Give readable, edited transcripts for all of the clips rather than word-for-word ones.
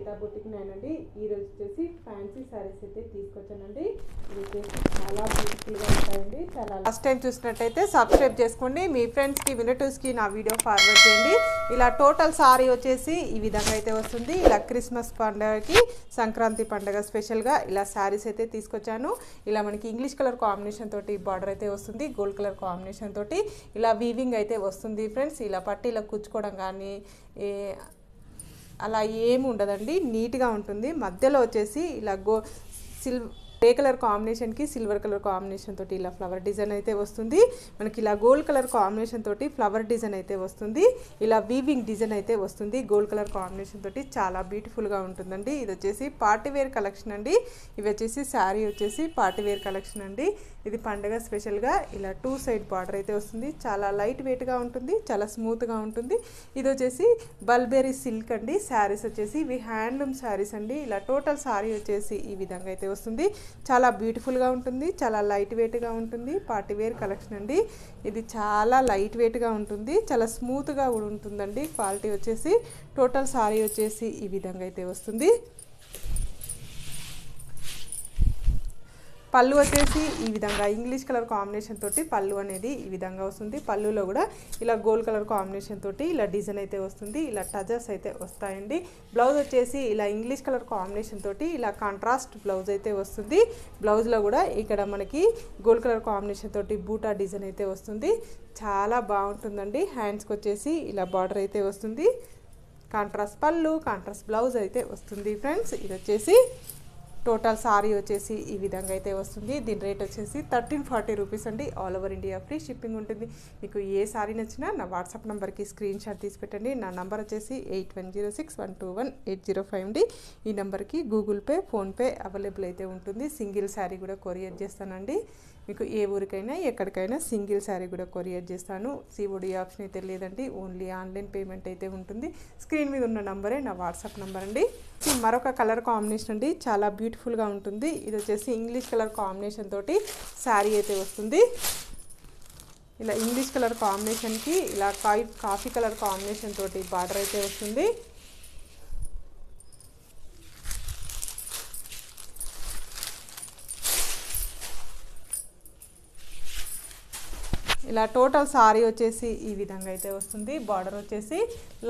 శ్వేత boutique నేనండి. ఈరోజు వచ్చేసి ఫ్యాన్సీ శారీస్ అయితే తీసుకొచ్చానండి. ఇది వచ్చేసి చాలా బ్యూటిఫుల్గా ఉంటాయండి. చాలా లాస్ట్ టైం చూసినట్టయితే సబ్స్క్రైబ్ చేసుకోండి, మీ ఫ్రెండ్స్కి రిలేటివ్స్కి నా వీడియో ఫార్వర్డ్ చేయండి. ఇలా టోటల్ సారీ వచ్చేసి ఈ విధంగా అయితే వస్తుంది. ఇలా క్రిస్మస్ పండుగకి సంక్రాంతి పండుగ స్పెషల్గా ఇలా శారీస్ అయితే తీసుకొచ్చాను. ఇలా మనకి ఇంగ్లీష్ కలర్ కాంబినేషన్ తోటి బార్డర్ అయితే వస్తుంది, గోల్డ్ కలర్ కాంబినేషన్ తోటి ఇలా వీవింగ్ అయితే వస్తుంది ఫ్రెండ్స్. ఇలా పట్టీలో కుచ్చుకోవడం కానీ అలా ఏమి ఉండదండి, నీట్గా ఉంటుంది. మధ్యలో వచ్చేసి ఇలా గ్రే కలర్ కాంబినేషన్కి సిల్వర్ కలర్ కాంబినేషన్ తోటి ఇలా ఫ్లవర్ డిజైన్ అయితే వస్తుంది. మనకి ఇలా గోల్డ్ కలర్ కాంబినేషన్ తోటి ఫ్లవర్ డిజైన్ అయితే వస్తుంది. ఇలా వీవింగ్ డిజైన్ అయితే వస్తుంది గోల్డ్ కలర్ కాంబినేషన్ తోటి. చాలా బ్యూటిఫుల్గా ఉంటుందండి. ఇది వచ్చేసి పార్టీవేర్ కలెక్షన్ అండి. ఇవి వచ్చేసి శారీ వచ్చేసి పార్టీవేర్ కలెక్షన్ అండి. ఇది పండుగ స్పెషల్గా ఇలా 2 సైడ్ బార్డర్ అయితే వస్తుంది. చాలా లైట్ వెయిట్గా ఉంటుంది, చాలా స్మూత్గా ఉంటుంది. ఇది వచ్చేసి బల్బెరీ సిల్క్ అండి. శారీస్ వచ్చేసి ఇవి హ్యాండ్లూమ్ శారీస్ అండి. ఇలా టోటల్ శారీ వచ్చేసి ఈ విధంగా అయితే వస్తుంది. చాలా బ్యూటిఫుల్గా ఉంటుంది, చాలా లైట్ వెయిట్గా ఉంటుంది. పార్టీవేర్ కలెక్షన్ అండి. ఇది చాలా లైట్ వెయిట్గా ఉంటుంది, చాలా స్మూత్గా కూడా ఉంటుందండి. క్వాలిటీ వచ్చేసి టోటల్ శారీ వచ్చేసి ఈ విధంగా అయితే వస్తుంది. పళ్ళు వచ్చేసి ఈ విధంగా ఇంగ్లీష్ కలర్ కాంబినేషన్ తోటి పళ్ళు అనేది ఈ విధంగా వస్తుంది. పళ్ళులో కూడా ఇలా గోల్డ్ కలర్ కాంబినేషన్ తోటి ఇలా డిజైన్ అయితే వస్తుంది. ఇలా టజర్స్ అయితే వస్తాయండి. బ్లౌజ్ వచ్చేసి ఇలా ఇంగ్లీష్ కలర్ కాంబినేషన్ తోటి ఇలా కాంట్రాస్ట్ బ్లౌజ్ అయితే వస్తుంది. బ్లౌజ్లో కూడా ఇక్కడ మనకి గోల్డ్ కలర్ కాంబినేషన్ తోటి బూటా డిజైన్ అయితే వస్తుంది. చాలా బాగుంటుందండి. హ్యాండ్స్కి వచ్చేసి ఇలా బార్డర్ అయితే వస్తుంది. కాంట్రాస్ట్ పళ్ళు, కాంట్రాస్ట్ బ్లౌజ్ అయితే వస్తుంది ఫ్రెండ్స్. ఇది వచ్చేసి టోటల్ సారీ వచ్చేసి ఈ విధంగా అయితే వస్తుంది. దీని రేట్ వచ్చేసి 1340 రూపీస్ అండి. All over India free shipping ఉంటుంది. మీకు ఏ సారీ నచ్చినా నా వాట్సాప్ నెంబర్కి స్క్రీన్ షాట్ తీసి పెట్టండి. నా నెంబర్ వచ్చేసి 8106121805 అండి. ఈ నెంబర్కి గూగుల్ పే, ఫోన్పే అవైలబుల్ అయితే ఉంటుంది. సింగిల్ శారీ కూడా కొరియర్ చేస్తానండి. మీకు ఏ ఊరికైనా ఎక్కడికైనా సింగిల్ శారీ కూడా కొరియర్ చేస్తాను. సిఓడి ఆప్షన్ అయితే లేదండి, ఓన్లీ ఆన్లైన్ పేమెంట్ అయితే ఉంటుంది. స్క్రీన్ మీద ఉన్న నంబరే నా వాట్సాప్ నెంబర్ అండి. మరొక కలర్ కాంబినేషన్ అండి, చాలా బ్యూటిఫుల్గా ఉంటుంది. ఇది వచ్చేసి ఇంగ్లీష్ కలర్ కాంబినేషన్ తోటి శారీ అయితే వస్తుంది. ఇలా ఇంగ్లీష్ కలర్ కాంబినేషన్కి ఇలా కాఫీ కలర్ కాంబినేషన్ తోటి బార్డర్ అయితే వస్తుంది. ఇలా టోటల్ సారీ వచ్చేసి ఈ విధంగా అయితే వస్తుంది. బార్డర్ వచ్చేసి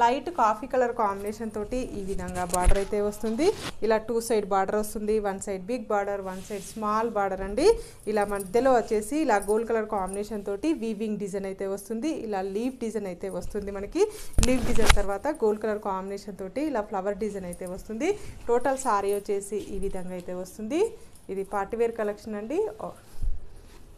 లైట్ కాఫీ కలర్ కాంబినేషన్ తోటి ఈ విధంగా బార్డర్ అయితే వస్తుంది. ఇలా 2 సైడ్ బార్డర్ వస్తుంది. 1 side big border, 1 side small border అండి. ఇలా మధ్యలో వచ్చేసి ఇలా గోల్డ్ కలర్ కాంబినేషన్ తోటి వీవింగ్ డిజైన్ అయితే వస్తుంది. ఇలా లీవ్ డిజైన్ అయితే వస్తుంది. మనకి లీవ్ డిజైన్ తర్వాత గోల్డ్ కలర్ కాంబినేషన్ తోటి ఇలా ఫ్లవర్ డిజైన్ అయితే వస్తుంది. టోటల్ సారీ వచ్చేసి ఈ విధంగా అయితే వస్తుంది. ఇది పార్టీవేర్ కలెక్షన్ అండి.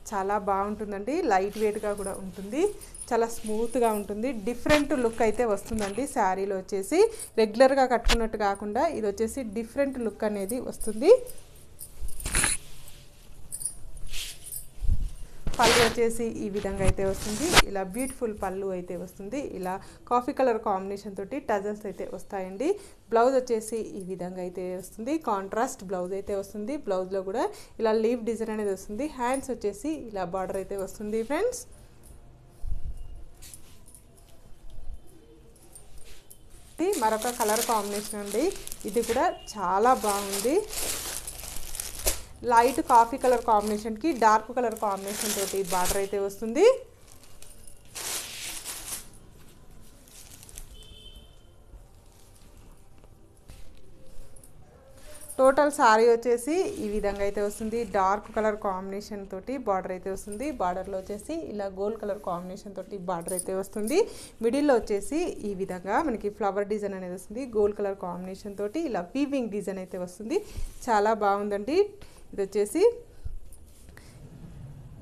చాలా బాగుంటుందండి. లైట్ వెయిట్గా కూడా ఉంటుంది, చాలా స్మూత్గా ఉంటుంది. డిఫరెంట్ లుక్ అయితే వస్తుందండి. శారీలో వచ్చేసి రెగ్యులర్గా కట్టుకున్నట్టు కాకుండా ఇది వచ్చేసి డిఫరెంట్ లుక్ అనేది వస్తుంది. పళ్ళు వచ్చేసి ఈ విధంగా అయితే వస్తుంది. ఇలా బ్యూటిఫుల్ పళ్ళు అయితే వస్తుంది. ఇలా కాఫీ కలర్ కాంబినేషన్ తోటి టజల్స్ అయితే వస్తాయండి. బ్లౌజ్ వచ్చేసి ఈ విధంగా అయితే వస్తుంది. కాంట్రాస్ట్ బ్లౌజ్ అయితే వస్తుంది. బ్లౌజ్లో కూడా ఇలా లీవ్ డిజైన్ అనేది వస్తుంది. హ్యాండ్స్ వచ్చేసి ఇలా బార్డర్ అయితే వస్తుంది ఫ్రెండ్స్. మరొక కలర్ కాంబినేషన్ అండి. ఇది కూడా చాలా బాగుంది. లైట్ కాఫీ కలర్ కాంబినేషన్కి డార్క్ కలర్ కాంబినేషన్ తోటి బార్డర్ అయితే వస్తుంది. టోటల్ సారీ వచ్చేసి ఈ విధంగా అయితే వస్తుంది. డార్క్ కలర్ కాంబినేషన్ తోటి బార్డర్ అయితే వస్తుంది. బార్డర్లో వచ్చేసి ఇలా గోల్డ్ కలర్ కాంబినేషన్ తోటి బార్డర్ అయితే వస్తుంది. మిడిల్లో వచ్చేసి ఈ విధంగా మనకి ఫ్లవర్ డిజైన్ అనేది వస్తుంది. గోల్డ్ కలర్ కాంబినేషన్ తోటి ఇలా వీవింగ్ డిజైన్ అయితే వస్తుంది. చాలా బాగుందండి. ఇది వచ్చేసి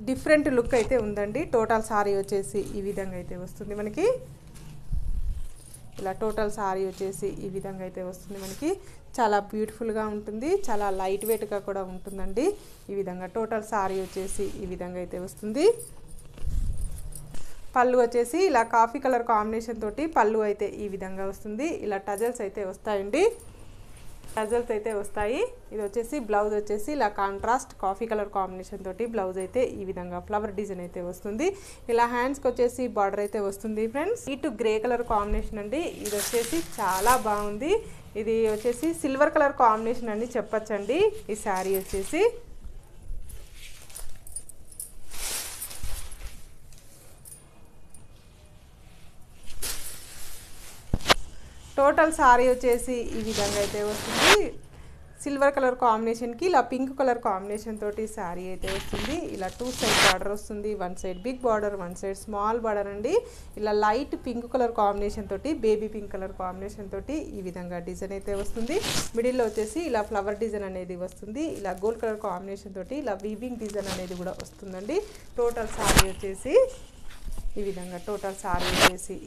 డిఫరెంట్ లుక్ అయితే ఉందండి. టోటల్ సారీ వచ్చేసి ఈ విధంగా అయితే వస్తుంది. మనకి ఇలా టోటల్ సారీ వచ్చేసి ఈ విధంగా అయితే వస్తుంది. మనకి చాలా బ్యూటిఫుల్గా ఉంటుంది, చాలా లైట్ వెయిట్గా కూడా ఉంటుందండి. ఈ విధంగా టోటల్ సారీ వచ్చేసి ఈ విధంగా అయితే వస్తుంది. పళ్ళు వచ్చేసి ఇలా కాఫీ కలర్ కాంబినేషన్ తోటి పళ్ళు అయితే ఈ విధంగా వస్తుంది. ఇలా టజల్స్ అయితే వస్తాయండి. టజల్స్ అయితే వస్తాయి. ఇది వచ్చేసి బ్లౌజ్ వచ్చేసి ఇలా కాంట్రాస్ట్ కాఫీ కలర్ కాంబినేషన్ తోటి బ్లౌజ్ అయితే ఈ విధంగా ఫ్లవర్ డిజైన్ అయితే వస్తుంది. ఇలా హ్యాండ్స్కి వచ్చేసి బార్డర్ అయితే వస్తుంది ఫ్రెండ్స్. ఇటు గ్రే కలర్ కాంబినేషన్ అండి. ఇది వచ్చేసి చాలా బాగుంది. ఇది వచ్చేసి సిల్వర్ కలర్ కాంబినేషన్ అని చెప్పచ్చండి. ఈ శారీ వచ్చేసి టోటల్ సారీ వచ్చేసి ఈ విధంగా అయితే వస్తుంది. సిల్వర్ కలర్ కాంబినేషన్కి ఇలా పింక్ కలర్ కాంబినేషన్ తోటి శారీ అయితే వస్తుంది. ఇలా 2 సైడ్ బార్డర్ వస్తుంది. 1 side big border, 1 side small border అండి. ఇలా లైట్ పింక్ కలర్ కాంబినేషన్ తోటి బేబీ పింక్ కలర్ కాంబినేషన్ తోటి ఈ విధంగా డిజైన్ అయితే వస్తుంది. మిడిల్లో వచ్చేసి ఇలా ఫ్లవర్ డిజైన్ అనేది వస్తుంది. ఇలా గోల్డ్ కలర్ కాంబినేషన్ తోటి ఇలా వీవింగ్ డిజైన్ అనేది కూడా వస్తుందండి. టోటల్ శారీ వచ్చేసి ఈ విధంగా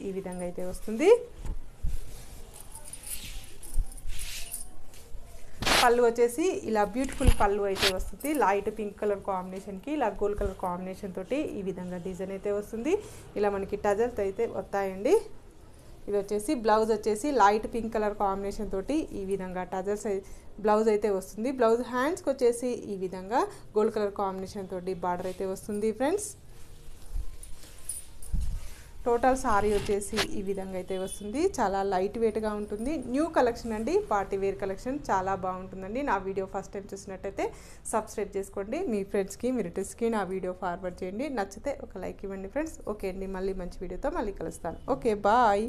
ఈ విధంగా అయితే వస్తుంది. పళ్ళు వచ్చేసి ఇలా బ్యూటిఫుల్ పళ్ళు అయితే వస్తుంది. లైట్ పింక్ కలర్ కాంబినేషన్కి ఇలా గోల్డ్ కలర్ కాంబినేషన్ తోటి ఈ విధంగా డిజైన్ అయితే వస్తుంది. ఇలా మనకి టజల్స్ అయితే వస్తాయండి. ఇది వచ్చేసి బ్లౌజ్ వచ్చేసి లైట్ పింక్ కలర్ కాంబినేషన్ తోటి ఈ విధంగా టజల్స్ బ్లౌజ్ అయితే వస్తుంది. బ్లౌజ్ హ్యాండ్స్కి వచ్చేసి ఈ విధంగా గోల్డ్ కలర్ కాంబినేషన్ తోటి బార్డర్ అయితే వస్తుంది ఫ్రెండ్స్. టోటల్ సారీ వచ్చేసి ఈ విధంగా అయితే వస్తుంది. చాలా లైట్ వెయిట్గా ఉంటుంది. న్యూ కలెక్షన్ అండి. పార్టీ వేర్ కలెక్షన్ చాలా బాగుంటుందండి. నా వీడియో ఫస్ట్ టైం చూసినట్టయితే సబ్స్క్రైబ్ చేసుకోండి. మీ ఫ్రెండ్స్కి మీ రిలేటివ్స్కి నా వీడియో ఫార్వర్డ్ చేయండి. నచ్చితే ఒక లైక్ ఇవ్వండి ఫ్రెండ్స్. ఓకే అండి, మళ్ళీ మంచి వీడియోతో మళ్ళీ కలుస్తాను. Okay, bye.